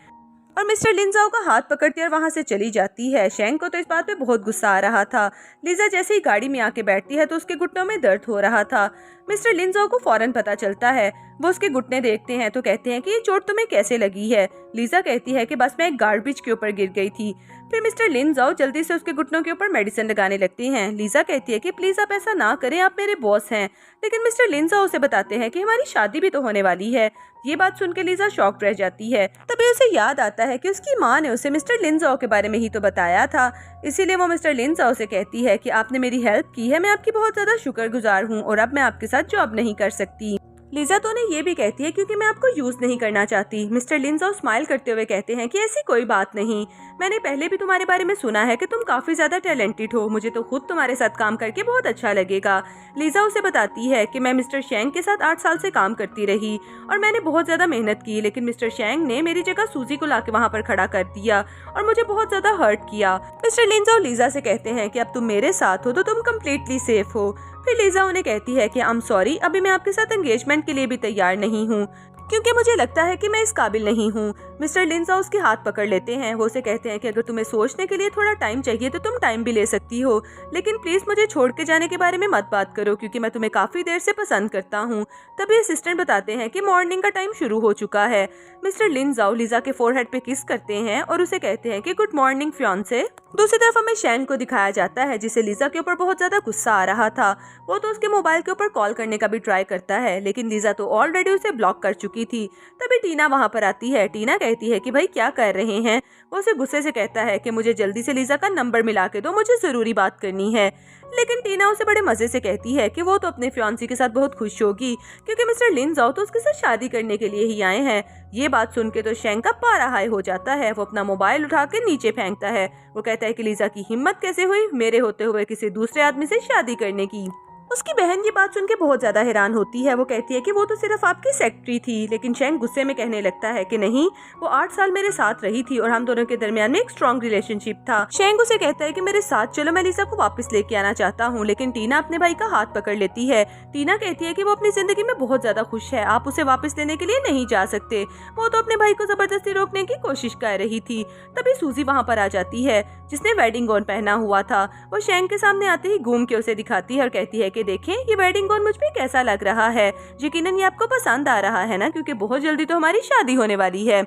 और मिस्टर लिनजाओ का हाथ पकड़ती और वहां से चली जाती है। शैंक को तो इस बात पे बहुत गुस्सा आ रहा था। लीजा जैसे ही गाड़ी में आके बैठती है तो उसके घुटनों में दर्द हो रहा था। मिस्टर लिनजाओ को फौरन पता चलता है। वो उसके घुटने देखते हैं तो कहते हैं कि ये चोट तुम्हें कैसे लगी है। लीजा कहती है कि बस मैं एक गार्बेज के ऊपर गिर गई थी। फिर मिस्टर लिन जाओ जल्दी से उसके घुटनों के ऊपर मेडिसिन लगाने लगते हैं। लीजा कहती है कि प्लीज आप ऐसा ना करें, आप मेरे बॉस हैं। लेकिन मिस्टर लिन जाओ उसे बताते हैं कि हमारी शादी भी तो होने वाली है। ये बात सुन के लीजा शॉक्ड रह जाती है। तभी उसे याद आता है कि उसकी माँ ने उसे मिस्टर लिन जाओ के बारे में ही तो बताया था। इसीलिए वो मिस्टर लिन जाओ से कहती है कि आपने मेरी हेल्प की है, मैं आपकी बहुत ज्यादा शुक्रगुजार हूँ और अब मैं आपके साथ जॉब नहीं कर सकती। लीजा तो उन्हें ये भी कहती है क्योंकि मैं आपको यूज नहीं करना चाहती। मिस्टर लिन जाओ स्माइल करते हुए कहते हैं कि ऐसी कोई बात नहीं, मैंने पहले भी तुम्हारे बारे में सुना है कि तुम काफी ज्यादा टैलेंटेड हो, मुझे तो खुद तुम्हारे साथ काम करके बहुत अच्छा लगेगा। लीजा उसे बताती है कि मैं मिस्टर शेंग के साथ 8 साल से काम करती रही और मैंने बहुत ज्यादा मेहनत की, लेकिन मिस्टर शेंग ने मेरी जगह सूजी को लाके वहाँ पर खड़ा कर दिया और मुझे बहुत ज्यादा हर्ट किया। मिस्टर लिन जाओ लीजा से कहते हैं कि अब तुम मेरे साथ हो तो तुम कम्प्लीटली सेफ हो। फिर लीजा उन्हें कहती है कि आई एम सॉरी, अभी मैं आपके साथ एंगेजमेंट के लिए भी तैयार नहीं हूँ क्योंकि मुझे लगता है कि मैं इस काबिल नहीं हूँ। मिस्टर लिन जाओ उसके हाथ पकड़ लेते हैं। वो उसे कहते हैं कि अगर तुम्हें सोचने के लिए थोड़ा टाइम चाहिए तो तुम टाइम भी ले सकती हो, लेकिन प्लीज मुझे छोड़ के जाने के बारे में मत बात करो क्योंकि मैं तुम्हें काफी देर से पसंद करता हूँ। तभी असिस्टेंट बताते हैं कि मॉर्निंग का टाइम शुरू हो चुका है। मिस्टर लिन जाओ लीजा के फोरहेड पे किस करते हैं और उसे कहते हैं कि गुड मॉर्निंग फियांसे। दूसरी तरफ हमें शेंग को दिखाया जाता है जिसे लीजा के ऊपर बहुत ज्यादा गुस्सा आ रहा था। वो तो उसके मोबाइल के ऊपर कॉल करने का भी ट्राई करता है, लेकिन लीजा तो ऑलरेडी उसे ब्लॉक कर चुकी थी। तभी टीना वहाँ पर आती है। टीना कहती है कि भाई क्या कर रहे हैं। वो उसे गुस्से से कहता है कि मुझे जल्दी से लीजा का नंबर मिला के दो, मुझे जरूरी बात करनी है। लेकिन टीना उसे बड़े मजे से कहती है कि वो तो अपने फियांसी के साथ बहुत खुश होगी क्योंकि मिस्टर लिन जाओ तो उसके साथ शादी करने के लिए ही आए हैं। ये बात सुन के तो शेंग का पारा हाई हो जाता है। वो अपना मोबाइल उठा के नीचे फेंकता है। वो कहता है कि लीजा की हिम्मत कैसे हुई मेरे होते हुए किसी दूसरे आदमी से शादी करने की। उसकी बहन ये बात सुन के बहुत ज्यादा हैरान होती है। वो कहती है कि वो तो सिर्फ आपकी सेक्रेटरी थी, लेकिन शेंग गुस्से में कहने लगता है कि नहीं, वो 8 साल मेरे साथ रही थी और हम दोनों के दरमियान में एक स्ट्रॉन्ग रिलेशनशिप था। शेंग उसे कहता है कि मेरे साथ चलो, मैं लीजा को वापस लेके आना चाहता हूँ, लेकिन टीना अपने भाई का हाथ पकड़ लेती है। टीना कहती है कि वो अपनी जिंदगी में बहुत ज्यादा खुश है, आप उसे वापस लेने के लिए नहीं जा सकते। वो तो अपने भाई को जबरदस्ती रोकने की कोशिश कर रही थी। तभी सूजी वहाँ पर आ जाती है जिसने वेडिंग गाउन पहना हुआ था। वो शेंग के सामने आते ही घूम के उसे दिखाती है और कहती है कि देखें ये वेडिंग गाउन मुझ पे कैसा लग रहा है, यकीनन ये आपको पसंद आ रहा है ना, क्योंकि बहुत जल्दी तो हमारी शादी होने वाली है।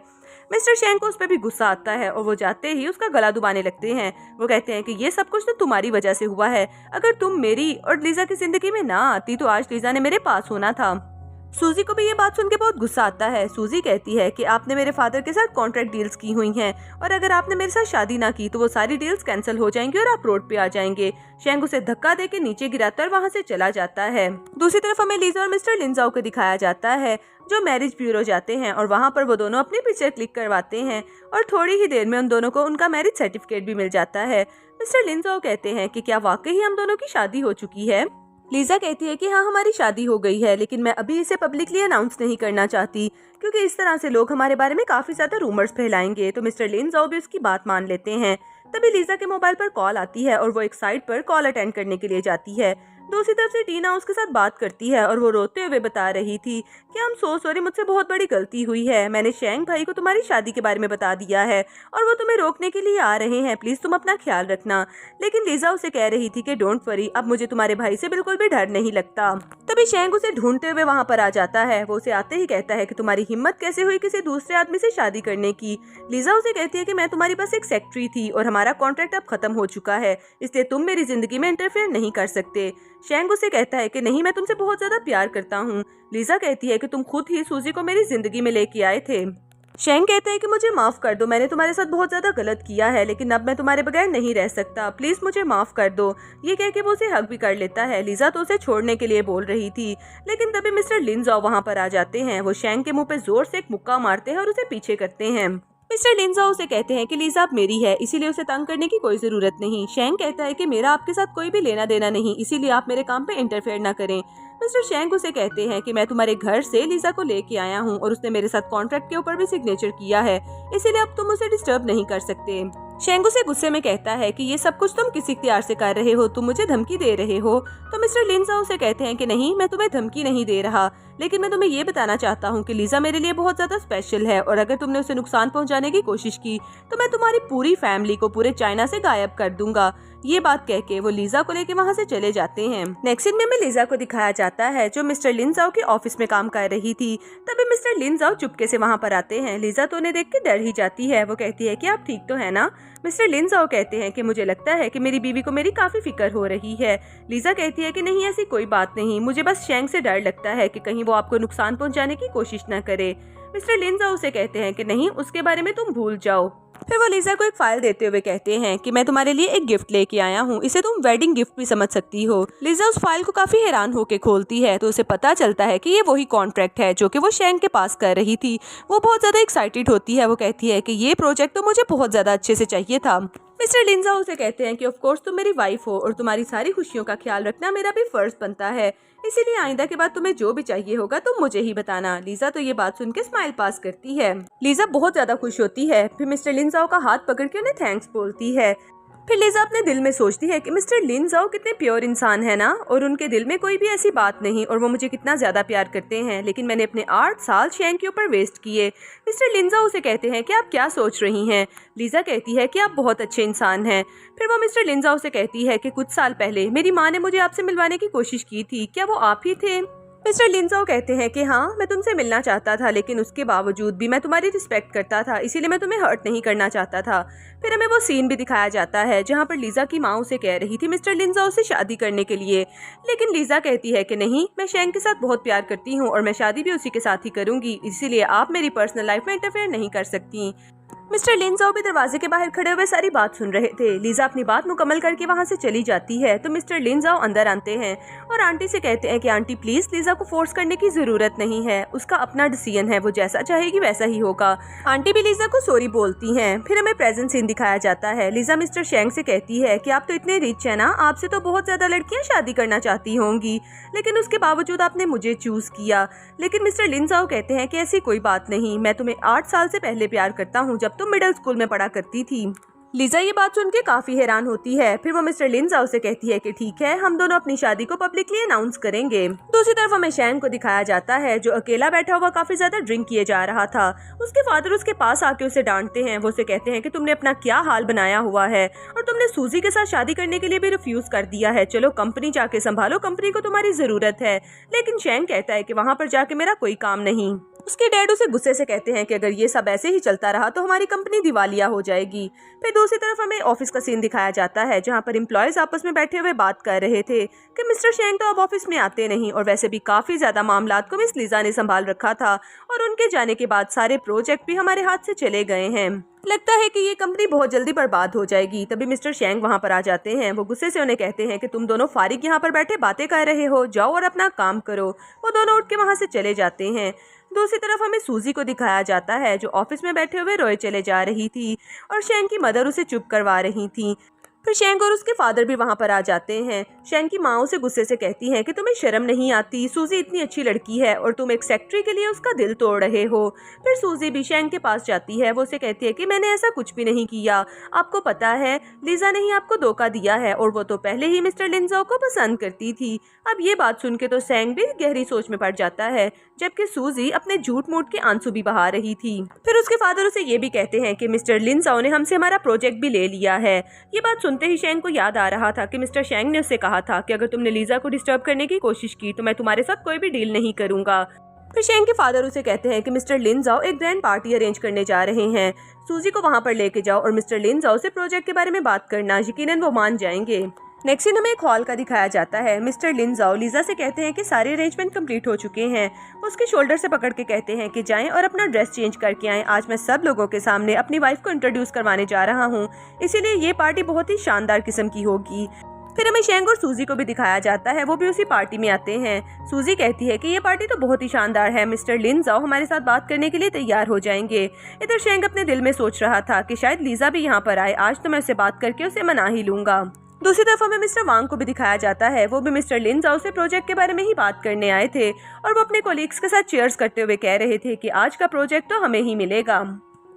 मिस्टर शेंग को उस पर भी गुस्सा आता है और वो जाते ही उसका गला दुबाने लगते हैं। वो कहते हैं कि ये सब कुछ तो तुम्हारी वजह से हुआ है, अगर तुम मेरी और लीजा की जिंदगी में ना आती तो आज लीजा ने मेरे पास होना था। सूजी को भी ये बात सुन के बहुत गुस्सा आता है। सूजी कहती है कि आपने मेरे फादर के साथ कॉन्ट्रैक्ट डील्स की हुई हैं और अगर आपने मेरे साथ शादी ना की तो वो सारी डील्स कैंसिल हो जाएंगी और आप रोड पे आ जाएंगे। शेंग उसे धक्का देके नीचे गिराता और वहाँ से चला जाता है। दूसरी तरफ हमें लीजा और मिस्टर लिन जाओ को दिखाया जाता है जो मैरिज ब्यूरो जाते हैं और वहाँ पर वो दोनों अपनी पिक्चर क्लिक करवाते हैं और थोड़ी ही देर में उन दोनों को उनका मैरिज सर्टिफिकेट भी मिल जाता है। मिस्टर लिन जाओ कहते हैं कि क्या वाकई हम दोनों की शादी हो चुकी है। लीजा कहती है कि हाँ हमारी शादी हो गई है, लेकिन मैं अभी इसे पब्लिकली अनाउंस नहीं करना चाहती क्योंकि इस तरह से लोग हमारे बारे में काफी ज्यादा रूमर्स फैलाएंगे। तो मिस्टर लिन जाओ भी उसकी बात मान लेते हैं। तभी लीजा के मोबाइल पर कॉल आती है और वो एक साइट पर कॉल अटेंड करने के लिए जाती है। दूसरी तरफ से टीना उसके साथ बात करती है और वो रोते हुए बता रही थी कि हम सो सॉरी, मुझसे बहुत बड़ी गलती हुई है, मैंने शेंग भाई को तुम्हारी शादी के बारे में बता दिया है और वो तुम्हें रोकने के लिए आ रहे हैं, प्लीज तुम अपना ख्याल रखना। लेकिन लीजा उसे कह रही थी कि डोंट वरी, अब मुझे तुम्हारे भाई से बिल्कुल भी डर नहीं लगता। तभी शेंग उसे ढूंढते हुए वहाँ पर आ जाता है। वो उसे आते ही कहता है कि तुम्हारी हिम्मत कैसे हुई किसी दूसरे आदमी से शादी करने की। लीजा उसे कहती है कि मैं तुम्हारी बस एक सेक्रेटरी थी और हमारा कॉन्ट्रैक्ट अब खत्म हो चुका है, इसलिए तुम मेरी जिंदगी में इंटरफेयर नहीं कर सकते। शेंग उसे कहता है कि नहीं, मैं तुमसे बहुत ज्यादा प्यार करता हूँ। लीजा कहती है कि तुम खुद ही सूजी को मेरी जिंदगी में लेके आए थे। शेंग कहता है कि मुझे माफ कर दो, मैंने तुम्हारे साथ बहुत ज्यादा गलत किया है, लेकिन अब मैं तुम्हारे बगैर नहीं रह सकता, प्लीज मुझे माफ कर दो। ये कह के वो उसे हक भी कर लेता है। लीजा तो उसे छोड़ने के लिए बोल रही थी, लेकिन तभी मिस्टर लिन जाओ वहाँ पर आ जाते हैं। वो शेंग के मुंह पे जोर से एक मुक्का मारते हैं और उसे पीछे करते हैं। मिस्टर लिन जाओ उसे कहते हैं कि लीजा अब मेरी है, इसीलिए उसे तंग करने की कोई जरूरत नहीं। शेंग कहता है कि मेरा आपके साथ कोई भी लेना देना नहीं, इसीलिए आप मेरे काम पे इंटरफेयर ना करें। मिस्टर शेंग उसे कहते हैं कि मैं तुम्हारे घर से लीजा को लेके आया हूँ और उसने मेरे साथ कॉन्ट्रैक्ट के ऊपर भी सिग्नेचर किया है, इसीलिए अब तुम उसे डिस्टर्ब नहीं कर सकते। शेंग उसे गुस्से में कहता है कि ये सब कुछ तुम किस इख्तियार से कर रहे हो, तुम मुझे धमकी दे रहे हो। तो मिस्टर लिन जाओ उसे कहते हैं कि नहीं, मैं तुम्हें धमकी नहीं दे रहा, लेकिन मैं तुम्हें ये बताना चाहता हूँ कि लीजा मेरे लिए बहुत ज्यादा स्पेशल है और अगर तुमने उसे नुकसान पहुँचाने की कोशिश की तो मैं तुम्हारी पूरी फैमिली को पूरे चाइना से गायब कर दूंगा। ये बात कह के वो लीजा को लेके वहाँ से चले जाते हैं। नेक्स्ट सीन में हमें लीजा को दिखाया जाता है जो मिस्टर लिन जाओ के ऑफिस में काम कर रही थी। तभी मिस्टर लिन जाओ चुपके से वहाँ पर आते हैं। लीजा तो उन्हें देख के डर ही जाती है। वो कहती है कि आप ठीक तो है ना। मिस्टर लिंजाओ कहते हैं कि मुझे लगता है कि मेरी बीवी को मेरी काफी फिक्र हो रही है। लीजा कहती है कि नहीं, ऐसी कोई बात नहीं, मुझे बस शैंक से डर लगता है कि कहीं वो आपको नुकसान पहुंचाने की कोशिश न करे। मिस्टर लिंजाओ से कहते हैं कि नहीं, उसके बारे में तुम भूल जाओ। फिर वो लीजा को एक फाइल देते हुए कहते हैं कि मैं तुम्हारे लिए एक गिफ्ट लेके आया हूँ, इसे तुम वेडिंग गिफ्ट भी समझ सकती हो। लीजा उस फाइल को काफी हैरान होकर खोलती है तो उसे पता चलता है कि ये वही कॉन्ट्रैक्ट है जो कि वो शैंक के पास कर रही थी। वो बहुत ज्यादा एक्साइटेड होती है। वो कहती है कि ये प्रोजेक्ट तो मुझे बहुत ज्यादा अच्छे से चाहिए था। मिस्टर लिंजाओ से कहते हैं कि ऑफ कोर्स तुम मेरी वाइफ हो और तुम्हारी सारी खुशियों का ख्याल रखना मेरा भी फर्ज बनता है, इसीलिए आइंदा के बाद तुम्हें जो भी चाहिए होगा तुम मुझे ही बताना। लीजा तो ये बात सुन के स्माइल पास करती है। लीजा बहुत ज्यादा खुश होती है। फिर मिस्टर लिंजाओ का हाथ पकड़ के उन्हें थैंक्स बोलती है। फिर लीजा अपने दिल में सोचती है कि मिस्टर लिंजाओ कितने प्योर इंसान है ना, और उनके दिल में कोई भी ऐसी बात नहीं, और वो मुझे कितना ज्यादा प्यार करते हैं, लेकिन मैंने अपने 8 साल शैंक के ऊपर वेस्ट किए। मिस्टर लिंजाओ से कहते हैं कि आप क्या सोच रही हैं। लीजा कहती है कि आप बहुत अच्छे इंसान हैं। फिर वो मिस्टर लिंजाओ से कहती है कि कुछ साल पहले मेरी माँ ने मुझे आपसे मिलवाने की कोशिश की थी, क्या वो आप ही थे। मिस्टर लिंजाओ कहते हैं कि हाँ, मैं तुमसे मिलना चाहता था, लेकिन उसके बावजूद भी मैं तुम्हारी रिस्पेक्ट करता था, इसीलिए मैं तुम्हें हर्ट नहीं करना चाहता था। फिर हमें वो सीन भी दिखाया जाता है जहाँ पर लीजा की माँ उसे कह रही थी मिस्टर लिंजाओ से शादी करने के लिए, लेकिन लीजा कहती है कि नहीं, मैं शैंक के साथ बहुत प्यार करती हूँ और मैं शादी भी उसी के साथ ही करूंगी, इसीलिए आप मेरी पर्सनल लाइफ में इंटरफेयर नहीं कर सकती। मिस्टर लिंजाओ भी दरवाजे के बाहर खड़े हुए सारी बात सुन रहे थे। लीजा अपनी बात मुकम्मल करके वहाँ से चली जाती है तो मिस्टर लिंजाओ अंदर आते हैं और आंटी से कहते हैं कि आंटी प्लीज, लीजा को फोर्स करने की जरूरत नहीं है, उसका अपना डिसीजन है, वो जैसा चाहेगी वैसा ही होगा। आंटी भी लीजा को सॉरी बोलती हैं। फिर हमें प्रेजेंट सीन दिखाया जाता है। लीजा मिस्टर शैंक से कहती है कि आप तो इतने रिच है ना, आपसे तो बहुत ज्यादा लड़कियां शादी करना चाहती होंगी, लेकिन उसके बावजूद आपने मुझे चूज किया। लेकिन मिस्टर लिंजाओ कहते हैं कि ऐसी कोई बात नहीं, मैं तुम्हें 8 साल से पहले प्यार करता हूँ, जब तुम मिडिल स्कूल में पढ़ा करती थी। लीजा ये बात सुन के काफी हैरान होती है। फिर वो मिस्टर लिंजाओ से कहती है कि ठीक है, हम दोनों अपनी शादी को पब्लिकली अनाउंस करेंगे। दूसरी तरफ हमें शैंक को दिखाया जाता है जो अकेला बैठा हुआ काफी ज्यादा ड्रिंक किए जा रहा था। उसके फादर उसके पास आके उसे डांटते हैं। वो उसे कहते हैं कि तुमने अपना क्या हाल बनाया हुआ है और तुमने सूजी के साथ शादी करने के लिए भी रिफ्यूज कर दिया है। चलो कंपनी जाके संभालो, कंपनी को तुम्हारी जरूरत है। लेकिन शैंक कहता है कि वहाँ पर जाके मेरा कोई काम नहीं। उसके डैड उसे गुस्से से कहते हैं कि अगर ये सब ऐसे ही चलता रहा तो हमारी कंपनी दिवालिया हो जाएगी। फिर दूसरी तरफ हमें ऑफिस का सीन दिखाया जाता है जहाँ पर एम्प्लॉयज आपस में बैठे हुए बात कर रहे थे कि मिस्टर शैंक तो अब ऑफिस में आते नहीं, और वैसे भी काफी ज्यादा मामलात को मिस लीजा ने संभाल रखा था, और उनके जाने के बाद सारे प्रोजेक्ट भी हमारे हाथ से चले गए हैं। लगता है कि ये कंपनी बहुत जल्दी बर्बाद हो जाएगी। तभी मिस्टर शैंक वहाँ पर आ जाते हैं। वो गुस्से से उन्हें कहते हैं कि तुम दोनों फारिग यहाँ पर बैठे बातें कर रहे हो, जाओ और अपना काम करो। वो दोनों उठ के वहाँ से चले जाते हैं। दूसरी तरफ हमें सूजी को दिखाया जाता है जो ऑफिस में बैठे हुए रोए चले जा रही थी और शैंक की मदर उसे चुप करवा रही थी। फिर शैंक और उसके फादर भी वहाँ पर आ जाते हैं। शैंक की माँ उसे गुस्से से कहती है कि तुम्हें शर्म नहीं आती, सूजी इतनी अच्छी लड़की है और तुम एक सेक्रेटरी के लिए उसका दिल तोड़ रहे हो। फिर सूजी भी शैंक के पास जाती है। वो उसे कहती है कि मैंने ऐसा कुछ भी नहीं किया, आपको पता है लीजा ने ही आपको धोखा दिया है, और वो तो पहले ही मिस्टर लिंजाओ को पसंद करती थी। अब ये बात सुन के तो शैंक भी गहरी सोच में पड़ जाता है, जबकि सूजी अपने झूठ मूठ के आंसू भी बहा रही थी। फिर उसके फादर उसे ये भी कहते हैं कि मिस्टर लिंजाओ ने हमसे हमारा प्रोजेक्ट भी ले लिया है। ये बात सुनते ही शैंक को याद आ रहा था कि मिस्टर शैंक ने उससे कहा था कि अगर तुमने लीजा को डिस्टर्ब करने की कोशिश की तो मैं तुम्हारे साथ कोई भी डील नहीं करूंगा। फिर शैंक के फादर उसे कहते हैं कि मिस्टर लिंजाओ एक ग्रैंड पार्टी अरेंज करने जा रहे हैं, सूजी को वहां पर लेके जाओ और मिस्टर लिंजाओ से प्रोजेक्ट के बारे में बात करना, यकीनन वो मान जाएंगे। नेक्स्ट सीन हमें एक हॉल का दिखाया जाता है। मिस्टर लिंजाओ लीजा से कहते हैं कि सारे अरेंजमेंट कंप्लीट हो चुके हैं। उसके शोल्डर से पकड़ के कहते हैं कि जाएं और अपना ड्रेस चेंज करके आएं, आज मैं सब लोगों के सामने अपनी वाइफ को इंट्रोड्यूस करवाने जा रहा हूं, इसीलिए ये पार्टी बहुत ही शानदार किस्म की होगी। फिर हमें शैंक और सूजी को भी दिखाया जाता है, वो भी उसी पार्टी में आते हैं। सूजी कहती है कि ये पार्टी तो बहुत ही शानदार है, मिस्टर लिंजाओ हमारे साथ बात करने के लिए तैयार हो जाएंगे। इधर शैंक अपने दिल में सोच रहा था कि शायद लीजा भी यहाँ पर आए, आज तो मैं उससे बात करके उसे मना ही लूंगा। दूसरी तरफ हमें मिस्टर वांग को भी दिखाया जाता है। वो भी मिस्टर लिंजाओ से प्रोजेक्ट के बारे में ही बात करने आए थे और वो अपने कोलीग्स के साथ चीयर्स करते हुए कह रहे थे कि आज का प्रोजेक्ट तो हमें ही मिलेगा।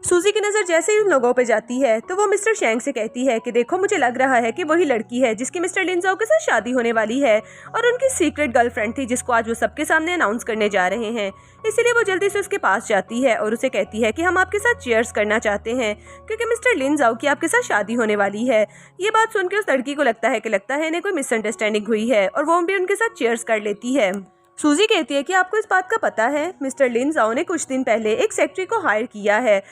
सूजी की नजर जैसे ही उन लोगों पे जाती है तो वो मिस्टर शैंक से कहती है कि देखो, मुझे लग रहा है कि वही लड़की है जिसकी मिस्टर लिंजाओ के साथ शादी होने वाली है और उनकी सीक्रेट गर्लफ्रेंड थी जिसको आज वो सबके सामने अनाउंस करने जा रहे हैं। इसीलिए वो जल्दी से उसके पास जाती है और उसे कहती है कि हम आपके साथ चीयर्स करना चाहते हैं क्योंकि मिस्टर लिंजाओ की आपके साथ शादी होने वाली है। ये बात सुनकर उस लड़की को लगता है इन्हें कोई मिसअंडरस्टैंडिंग हुई है और वो भी उनके साथ चीयर्स कर लेती है। सूजी कहती है कि आपको इस बात का पता है, मिस्टर लिंजाओ ने कुछ दिन पहले एक सेक्रेटरी को हायर किया है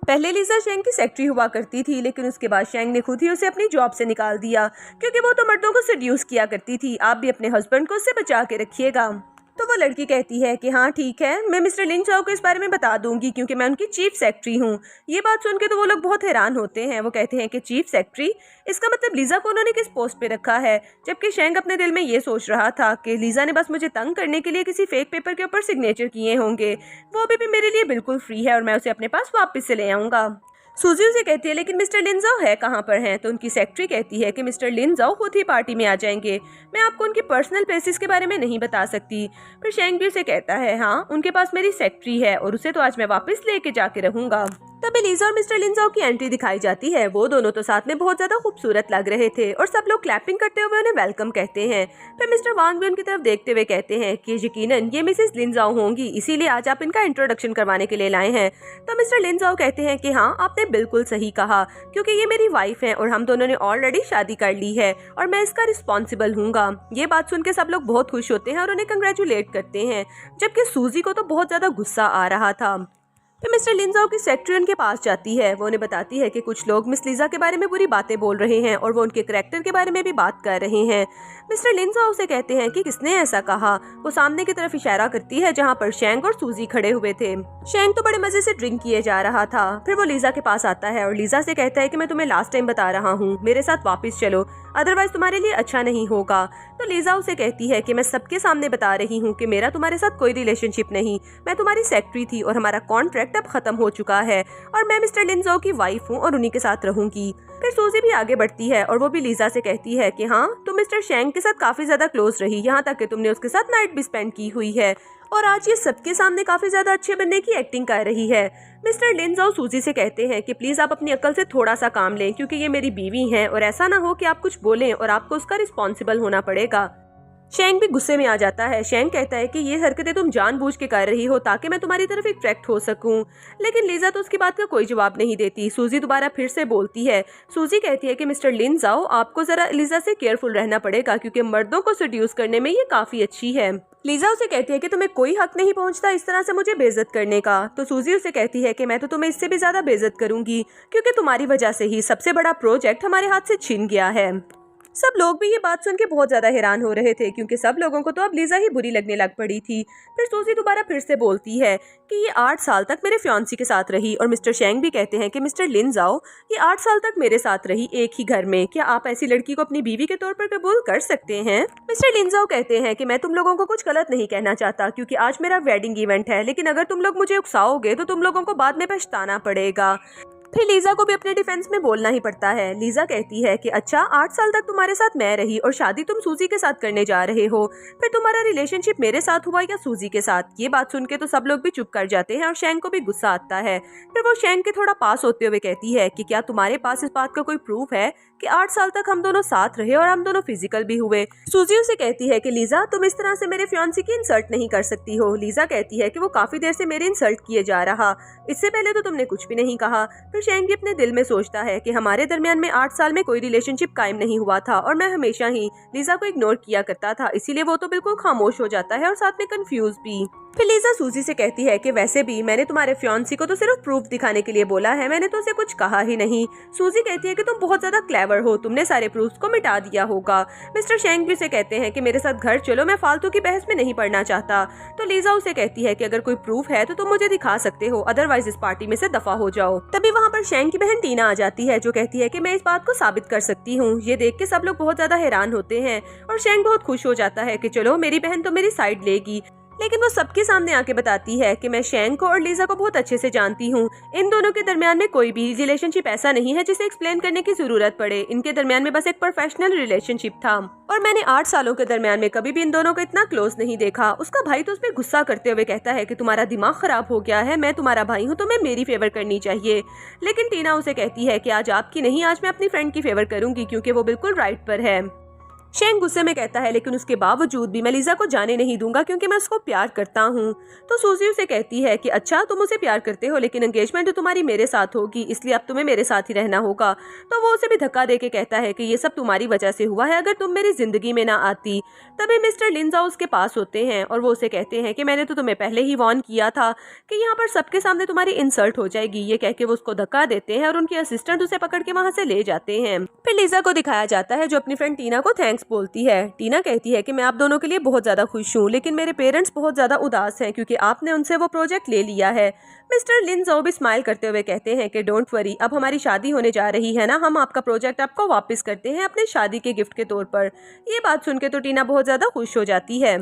पहले लीजा शेंग की सेक्रेटरी हुआ करती थी, लेकिन उसके बाद शेंग ने खुद ही उसे अपनी जॉब से निकाल दिया क्योंकि वो तो मर्दों को सेड्यूस किया करती थी। आप भी अपने हस्बैंड को उससे बचा के रखिएगा। तो वो लड़की कहती है कि हाँ ठीक है, मैं मिस्टर लिन चाओ को इस बारे में बता दूंगी क्योंकि मैं उनकी चीफ सेक्रेटरी हूँ। ये बात सुन के तो वो लोग बहुत हैरान होते हैं। वो कहते हैं कि चीफ सेक्रेटरी, इसका मतलब लीजा को उन्होंने किस पोस्ट पे रखा है। जबकि शेंग अपने दिल में ये सोच रहा था कि लीजा ने बस मुझे तंग करने के लिए किसी फेक पेपर के ऊपर सिग्नेचर किए होंगे। वो अभी भी मेरे लिए बिल्कुल फ्री है और मैं उसे अपने पास वापस से ले आऊँगा। सूजी उसे कहती है लेकिन मिस्टर लिन जाओ है कहाँ पर हैं। तो उनकी सेक्रेटरी कहती है कि मिस्टर लिन जाओ खुद ही पार्टी में आ जाएंगे, मैं आपको उनकी पर्सनल प्लेसेस के बारे में नहीं बता सकती। फिर शेंग भी उसे कहता है हाँ उनके पास मेरी सेक्रेटरी है और उसे तो आज मैं वापस लेके जाके रहूंगा। तभी लीजा और मिस्टर लिन जाओ की एंट्री दिखाई जाती है। वो दोनों तो साथ में बहुत ज्यादा खूबसूरत लग रहे थे और सब लोग क्लैपिंग करते हुए उन्हें वेलकम कहते हैं। फिर मिस्टर वांग भी उनकी तरफ देखते हुए कहते हैं कि यकीनन ये मिसेस लिन जाओ होंगी, इसीलिए आज आप इनका इंट्रोडक्शन करवाने के लिए लाए हैं। तो मिस्टर लिन जाओ कहते हैं कि हाँ आपने बिल्कुल सही कहा, क्योंकि ये मेरी वाइफ है और हम दोनों ने ऑलरेडी शादी कर ली है और मैं इसका रिस्पॉन्सिबल हूँगा। ये बात सुन के सब लोग बहुत खुश होते हैं और उन्हें कंग्रेचुलेट करते हैं, जबकि सूजी को तो बहुत ज्यादा गुस्सा आ रहा था। फिर मिस्टर लिन जाओ की सेक्रेटरी उनके पास जाती है। वो उन्हें बताती है कि कुछ लोग मिस लीजा के बारे में बुरी बातें बोल रहे हैं और वो उनके करैक्टर के बारे में भी बात कर रहे हैं। मिस्टर लिन जाओ से कहते हैं कि किसने ऐसा कहा। वो सामने की तरफ इशारा करती है जहाँ पर शेंग और सूजी खड़े हुए थे। शेंग तो बड़े मजे से ड्रिंक किए जा रहा था। फिर वो लीजा के पास आता है और लीजा से कहता है कि मैं तुम्हें लास्ट टाइम बता रहा हूँ, मेरे साथ वापस चलो, अदरवाइज तुम्हारे लिए अच्छा नहीं होगा। तो लीजा उसे कहती है कि मैं सबके सामने बता रही हूँ कि मेरा तुम्हारे साथ कोई रिलेशनशिप नहीं, मैं तुम्हारी सेक्रेटरी थी और हमारा कॉन्ट्रैक्ट अब खत्म हो चुका है और मैं मिस्टर लिन जाओ की वाइफ हूँ और उन्हीं के साथ रहूंगी। फिर सूजी भी आगे बढ़ती है और वो भी लीजा से कहती है कि हाँ तुम मिस्टर शेंग के साथ काफी ज्यादा क्लोज रही, यहाँ तक कि तुमने उसके साथ नाइट भी स्पेंड की हुई है और आज ये सबके सामने काफी ज्यादा अच्छे बनने की एक्टिंग कर रही है। मिस्टर लिन जाओ सूजी से कहते हैं कि प्लीज आप अपनी अक्ल से थोड़ा सा काम लें, क्योंकि ये मेरी बीवी हैं और ऐसा ना हो कि आप कुछ बोलें और आपको उसका रिस्पॉन्सिबल होना पड़ेगा। शेंग भी गुस्से में आ जाता है। शेंग कहता है कि ये हरकतें तुम जानबूझ के कर रही हो ताकि मैं तुम्हारी तरफ अट्रैक्ट हो सकूं। लेकिन लीजा तो उसकी बात का कोई जवाब नहीं देती। सूजी दोबारा फिर से बोलती है। सूजी कहती है कि मिस्टर लिन जाओ आपको जरा लीजा से केयरफुल रहना पड़ेगा, क्योंकि मर्दों को सेड्यूस करने में ये काफी अच्छी है। लीजा उसे कहती है कि तुम्हें कोई हक नहीं पहुंचता इस तरह से मुझे बेइज्जत करने का। तो सूजी उसे कहती है कि मैं तो तुम्हें इससे भी ज्यादा बेइज्जत करूंगी, क्योंकि तुम्हारी वजह से ही सबसे बड़ा प्रोजेक्ट हमारे हाथ से छिन गया है। सब लोग भी ये बात सुन के बहुत ज्यादा हैरान हो रहे थे, क्योंकि सब लोगों को तो अब लीजा ही बुरी लगने लग पड़ी थी। फिर सूजी दोबारा फिर से बोलती है कि ये 8 साल तक मेरे फियांसी के साथ रही और मिस्टर शेंग भी कहते हैं कि मिस्टर लिन जाओ ये 8 साल तक मेरे साथ रही एक ही घर में, क्या आप ऐसी लड़की को अपनी बीवी के तौर पर कबूल कर सकते हैं। मिस्टर लिन जाओ कहते हैं कि मैं तुम लोगों को कुछ गलत नहीं कहना चाहता, क्योंकि आज मेरा वेडिंग इवेंट है, लेकिन अगर तुम लोग मुझे उकसाओगे तो तुम लोगों को बाद में पछताना पड़ेगा। फिर लीजा को भी अपने डिफेंस में बोलना ही पड़ता है। लीजा कहती है कि अच्छा 8 साल तक तुम्हारे साथ मैं रही और शादी तुम सूजी के साथ करने जा रहे हो, फिर तुम्हारा रिलेशनशिप मेरे साथ हुआ या सूजी के साथ। ये बात सुन के तो सब लोग भी चुप कर जाते हैं और शेंग को भी गुस्सा आता है। फिर वो शेंग के थोड़ा पास होते हुए कहती है कि क्या तुम्हारे पास इस बात का कोई प्रूफ है कि 8 साल तक हम दोनों साथ रहे और हम दोनों फिजिकल भी हुए। सूजी उसे कहती है कि लीजा तुम इस तरह से मेरे फियांसी की इंसल्ट नहीं कर सकती हो। लीजा कहती है कि वो काफी देर से मेरे इंसल्ट किए जा रहा, इससे पहले तो तुमने कुछ भी नहीं कहा। फिर शेंग भी अपने दिल में सोचता है कि हमारे दरमियान में 8 साल में कोई रिलेशनशिप कायम नहीं हुआ था और मैं हमेशा ही लीजा को इग्नोर किया करता था, इसीलिए वो तो बिल्कुल खामोश हो जाता है और साथ में कंफ्यूज भी। फिर लीजा सूजी से कहती है कि वैसे भी मैंने तुम्हारे फियांसी को तो सिर्फ प्रूफ दिखाने के लिए बोला है, मैंने तो उसे कुछ कहा ही नहीं। सूजी कहती है कि तुम बहुत ज्यादा क्लेवर हो, तुमने सारे प्रूफ्स को मिटा दिया होगा। मिस्टर शेंग भी उसे कहते हैं कि मेरे साथ घर चलो, मैं फालतू की बहस में नहीं पड़ना चाहता। तो लीजा उसे कहती है कि अगर कोई प्रूफ है तो तुम मुझे दिखा सकते हो, अदरवाइज इस पार्टी में से दफा हो जाओ। तभी वहाँ पर शेंग की बहन टीना आ जाती है, जो कहती है कि मैं इस बात को साबित कर सकती हूँ। ये देख के सब लोग बहुत ज्यादा हैरान होते हैं और शेंग बहुत खुश हो जाता है कि चलो मेरी बहन तो मेरी साइड लेगी। लेकिन वो सबके सामने आके बताती है कि मैं शेंग को और लीजा को बहुत अच्छे से जानती हूँ, इन दोनों के दरमियान में कोई भी रिलेशनशिप ऐसा नहीं है जिसे एक्सप्लेन करने की जरूरत पड़े। इनके दरमियान में बस एक प्रोफेशनल रिलेशनशिप था और मैंने 8 सालों के दरमियान में कभी भी इन दोनों को इतना क्लोज नहीं देखा। उसका भाई तो उस पर गुस्सा करते हुए कहता है कि तुम्हारा दिमाग खराब हो गया है, मैं तुम्हारा भाई हूँ, तुम्हें मेरी फेवर करनी चाहिए। लेकिन टीना उसे कहती है कि आज आपकी नहीं, आज मैं अपनी फ्रेंड की फेवर करूंगी, क्योंकि वो बिल्कुल राइट पर है। शेंग गुस्से में कहता है लेकिन उसके बावजूद भी मैं लीजा को जाने नहीं दूंगा क्योंकि मैं उसको प्यार करता हूँ। तो सूजी उसे कहती है कि अच्छा तुम उसे प्यार करते हो लेकिन एंगेजमेंट तो तुम्हारी मेरे साथ होगी, इसलिए अब तुम्हें मेरे साथ ही रहना होगा। तो वो उसे भी धक्का देके कहता है कि ये सब तुम्हारी वजह से हुआ है, अगर तुम मेरी जिंदगी में ना आती। तभी मिस्टर लिंजाओ उसके पास होते हैं और वो उसे कहते हैं कि मैंने तो तुम्हें पहले ही वार्न किया था कि यहाँ पर सबके सामने तुम्हारी इंसल्ट हो जाएगी। ये कह के वो उसको धक्का देते हैं और उनके असिस्टेंट उसे पकड़ के वहाँ से ले जाते हैं। फिर लीजा को दिखाया जाता है जो अपनी फ्रेंड टीना को थैंक्स बोलती है। टीना कहती है कि मैं आप दोनों के लिए बहुत ज्यादा खुश हूँ लेकिन मेरे पेरेंट्स बहुत ज्यादा उदास हैं क्योंकि आपने उनसे वो प्रोजेक्ट ले लिया है। मिस्टर लिंजाओ भी स्माइल करते हुए कहते हैं कि डोंट वरी, अब हमारी शादी होने जा रही है ना, हम आपका प्रोजेक्ट आपको वापस करते हैं अपने शादी के गिफ्ट के तौर पर। ये बात सुन के तो टीना बहुत ज्यादा खुश हो जाती है।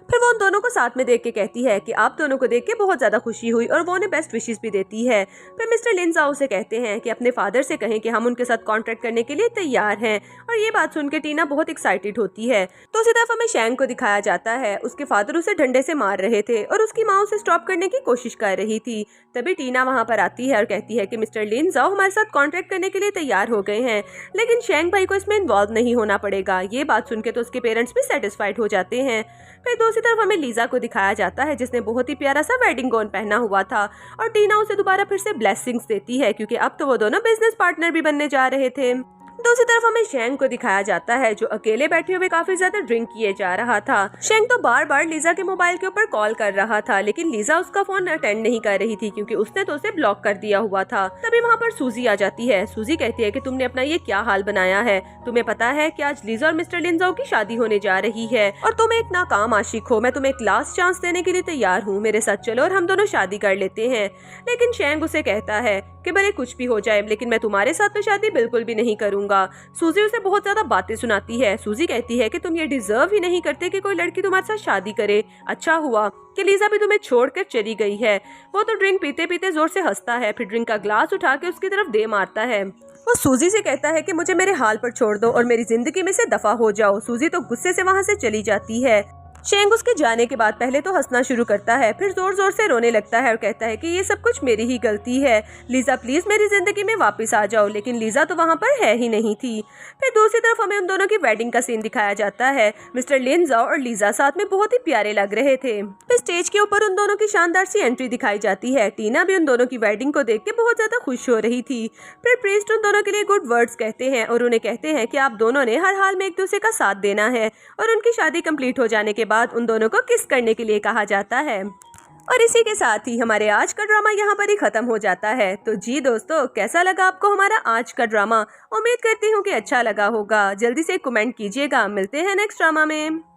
फिर वो उन दोनों को साथ में देख के कहती है कि आप दोनों को देख के बहुत ज्यादा खुशी हुई और वो उन्हें बेस्ट विशेस भी देती है। फिर मिस्टर लिंजाओ से कहते हैं कि अपने फादर से कहें कि हम उनके साथ कॉन्ट्रैक्ट करने के लिए तैयार हैं और ये बात सुन के टीना बहुत एक्साइटेड होती है। तो उसी तरफ हमें शेंग को दिखाया जाता है, उसके फादर उसे डंडे से मार रहे थे और उसकी माँ उसे स्टॉप करने की कोशिश कर रही थी। तभी टीना वहाँ पर आती है और कहती है कि मिस्टर लिंजाओ हमारे साथ कॉन्ट्रैक्ट करने के लिए तैयार हो गए हैं लेकिन शेंग भाई को इसमें इन्वॉल्व नहीं होना पड़ेगा। ये बात सुन के तो उसके पेरेंट्स भी सेटिस्फाइड हो जाते हैं। फिर दूसरी तरफ हमें लीजा को दिखाया जाता है जिसने बहुत ही प्यारा सा वेडिंग गाउन पहना हुआ था और टीना उसे दोबारा फिर से ब्लेसिंग्स देती है क्योंकि अब तो वो दोनों बिजनेस पार्टनर भी बनने जा रहे थे। दूसरी तरफ हमें शेंग को दिखाया जाता है जो अकेले बैठे हुए काफी ज्यादा ड्रिंक किए जा रहा था। शेंग तो बार बार लीजा के मोबाइल के ऊपर कॉल कर रहा था लेकिन लीजा उसका फोन अटेंड नहीं कर रही थी क्योंकि उसने तो उसे ब्लॉक कर दिया हुआ था। तभी वहाँ पर सूजी आ जाती है। सूजी कहती है कि तुमने अपना ये क्या हाल बनाया है, तुम्हें पता है कि आज लीजा और मिस्टर लिंजाओ की शादी होने जा रही है और तुम एक नाकाम आशिक हो। मैं तुम्हें एक लास्ट चांस देने के लिए तैयार हूँ, मेरे साथ चलो और हम दोनों शादी कर लेते हैं। लेकिन शेंग उसे कहता है कि भले कुछ भी हो जाए लेकिन मैं तुम्हारे साथ तो शादी बिल्कुल भी नहीं करूंगा। सूजी उसे बहुत ज्यादा बातें सुनाती है। सूजी कहती है कि तुम ये डिजर्व ही नहीं करते कि कोई लड़की तुम्हारे साथ शादी करे। अच्छा हुआ कि लीजा भी तुम्हें छोड़कर चली गई है। वो तो ड्रिंक पीते पीते जोर से हंसता है, फिर ड्रिंक का ग्लास उठा के उसकी तरफ दे मारता है। वो सूजी से कहता है कि मुझे मेरे हाल पर छोड़ दो और मेरी जिंदगी में से दफा हो जाओ। सूजी तो गुस्से से वहाँ से चली जाती है। शेंग उसके जाने के बाद पहले तो हंसना शुरू करता है, फिर जोर जोर से रोने लगता है और कहता है कि ये सब कुछ मेरी ही गलती है, लीजा प्लीज मेरी जिंदगी में वापस आ जाओ। लेकिन लीजा तो वहाँ पर है ही नहीं थी। फिर दूसरी तरफ हमें उन दोनों की वेडिंग का सीन दिखाया जाता है। मिस्टर लिंजाओ और लीजा साथ में बहुत ही प्यारे लग रहे थे। फिर स्टेज के ऊपर उन दोनों की शानदार सी एंट्री दिखाई जाती है। टीना भी उन दोनों की वेडिंग को देख के बहुत ज्यादा खुश हो रही थी। फिर प्रीस्ट उन दोनों के लिए गुड वर्ड्स कहते हैं और उन्हें कहते हैं कि आप दोनों ने हर हाल में एक दूसरे का साथ देना है और उनकी शादी कंप्लीट हो जाने के बाद उन दोनों को किस करने के लिए कहा जाता है। और इसी के साथ ही हमारे आज का ड्रामा यहाँ पर ही खत्म हो जाता है। तो जी दोस्तों, कैसा लगा आपको हमारा आज का ड्रामा? उम्मीद करती हूँ कि अच्छा लगा होगा। जल्दी से कमेंट कीजिएगा। मिलते हैं नेक्स्ट ड्रामा में।